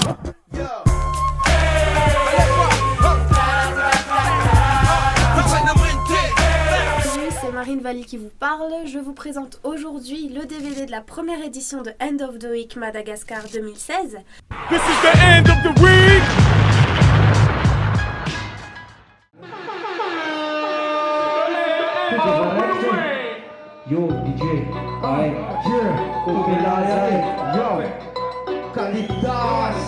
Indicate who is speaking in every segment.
Speaker 1: C'est Marine Valli qui vous parle. Je vous présente aujourd'hui le DVD de la première édition de End of the Week Madagascar 2016.
Speaker 2: This is the end of the week!
Speaker 3: Yo, DJ, aye, yo, Caliptas,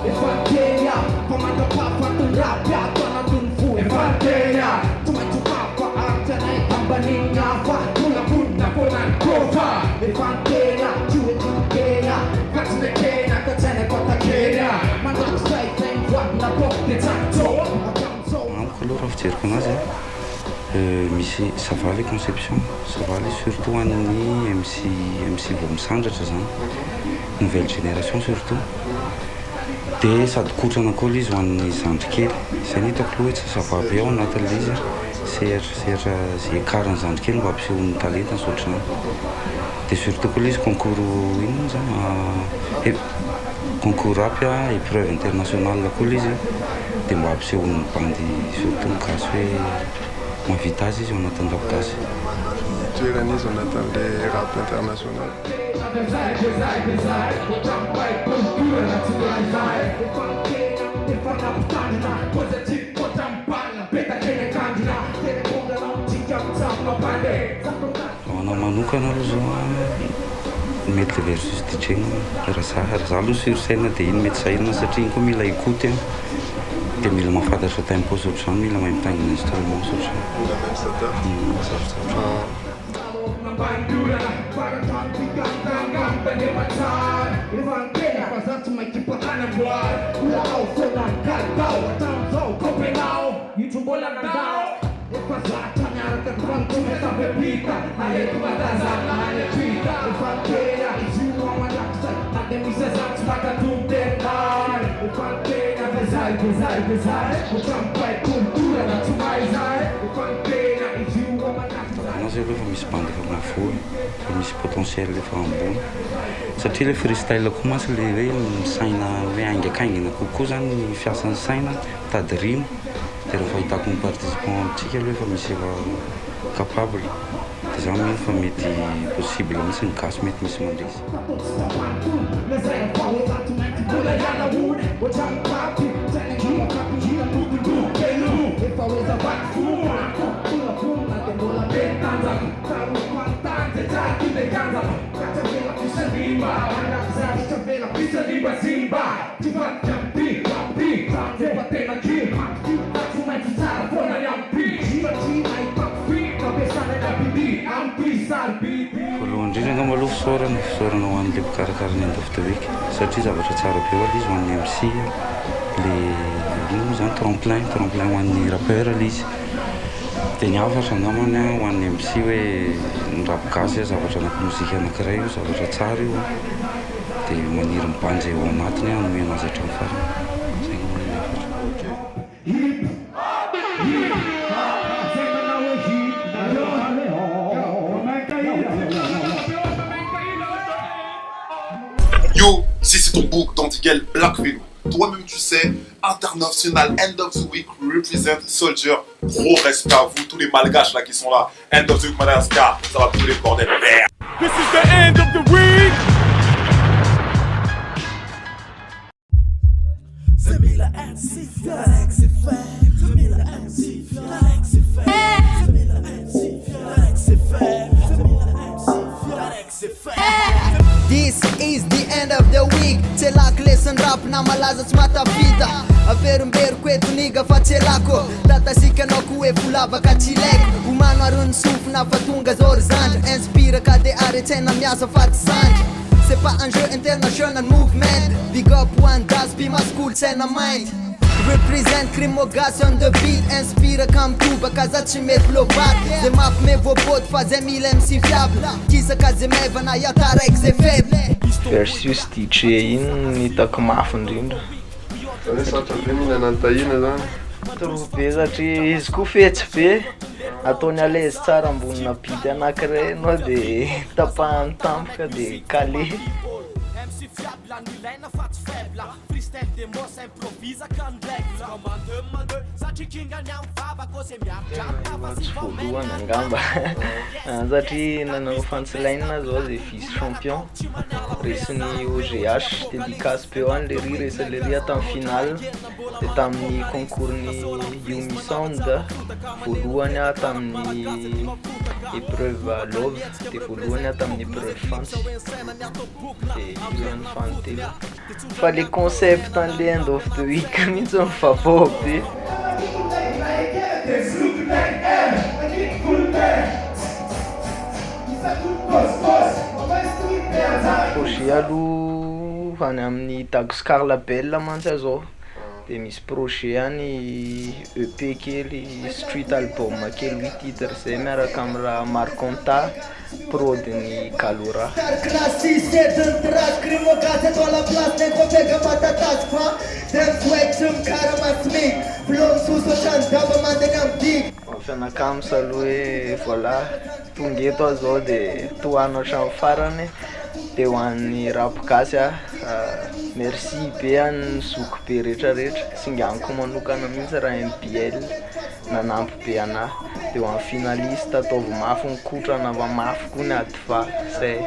Speaker 3: Infanteria, comando papa tu rabia, tona tunfu. Infanteria, tu maju papa artanai, ambaninya fa, tuna punna ponan kova. Infanteria, juwe jukeya, katsune kena, katsene kota kenya. Mando sai tem wat na pop de tanto.
Speaker 4: Raha fijeriko anazy misy Savaly conception, Savaly surtout an'ny MC vao misandratra zany, nouvelle génération surtout. Dia sady kotrana koa izy ho an'ny zandrikely, izay ny hitako aloha hoe tsy zava-be ao anatin'ilay izy, sehatra zay ekarany zandrikely mba hampisehoany talentany sotrany. Dia surtout koa izy concours ino zany concours rap épreuve internationale koa izy. Dia mba hampisehoany bandy surtout mikasy hoe mahavita azy izy ao anatin'ny rap gasy.
Speaker 5: Toerana izy ao anatin'ilay rap international.
Speaker 4: Anao manokana aloha zao mety le versus DJ raha zaho aloha sur scène dia iny mety sahirana satria iny koa mila écoute dia mila mahafantatra tempo saotra izany, mila mahay mitangina instrument saotra Anazy aloha efa misy bandy efa mahafoy, efa misy potentiel efa ambony satria le freestyle koa mantsy le hoe misaina hoe aingakaingina kokoa zany ny fiasan'ny saina, mitady rimo. Dia rehefa hitako ny participant amintsika aloha efa misy efa capable, dia zany hoe efa mety possible mihitsy ny gasy mety misy mandresy. Voalohany indrindra angamba aloha fisaorana ho an'ilay mpikarakara ny End of the Week satria zavatra tsara be oa izy ho an'ny MC, le ino zany tremplin ho an'ny rappeur ilay izy. Dia ny hafatra angambany ho an'ny MC hoe ny rap gasy zavatra mozika anankiray io, zavatra tsara io, dia maniry mibanjy ao anatiny hanome anazy hatrany farany. Zay angamba ny hafatra.
Speaker 6: Yo, ici c'est ton book d'Antigel Black Vélo. Toi-même tu sais, international End of the Week represent Soldier. Gros respect à vous, tous les malgaches là qui sont là. End of the Week Madagascar, ça va brûler le bordel. Merde.
Speaker 2: This is the end of the week!
Speaker 7: This is the end of the week. Tselak lesson rap na malaza tsy matavita. Averimberiko eto niga fa tselako. Tatasikanao hoe volavaka tsy laiko. Omano arony sofina fa tonga zao ry zandra. Inspire ka de aretsena miasa fa tsy sandra. C'est pas un jeu international movement. Big up one das be my school tena mind. Represent Krimogas on the beat. Inspire kam tuba ka za tsy mety lovaty. Zay mafy me voaboty fa zay mila MC fiable. Kisaka zay mevana iataraiky zay faible.
Speaker 8: Versus DJ iny hitako mafy indrindra.
Speaker 5: Zany saotra be mihinana ny tahina zany.
Speaker 8: Toro be satria izy koa fetsy be ataony à l'aise tsara ambonina bidy anankiray anao de tapahany tampoka de calé. Voalohany angamba satria nanao fantsilaina zao zay vice champion resiny OGH dédicace peu any le ry resa le ry atamy finale de tamin'ny concours-ny Yumi Sound voalohany a tamin'ny épreuve love de voalohany a tamin'ny épreuve fantsy de io any fanitelo fa le concept an'le end of the week mihitsy mifavoa be. Projet aloha any amin'ny Dagscar Label mantsy zao de misy projet any EP kely street album kely 8 titres zay miaraka amin'ny raha Marconta prod-ny Kalora. Fianakamy saloha hoe voilà tonga eto zao de tohana hatramin'ny farany de ho an'ny rapigasy merci be any zoky be rehetrarehetra singaniko manokana mihitsy raha MBL nanampy be anahy de ho an'ny finaliste ataovy mafy ny kotrana mafy koa ny ady fa zay.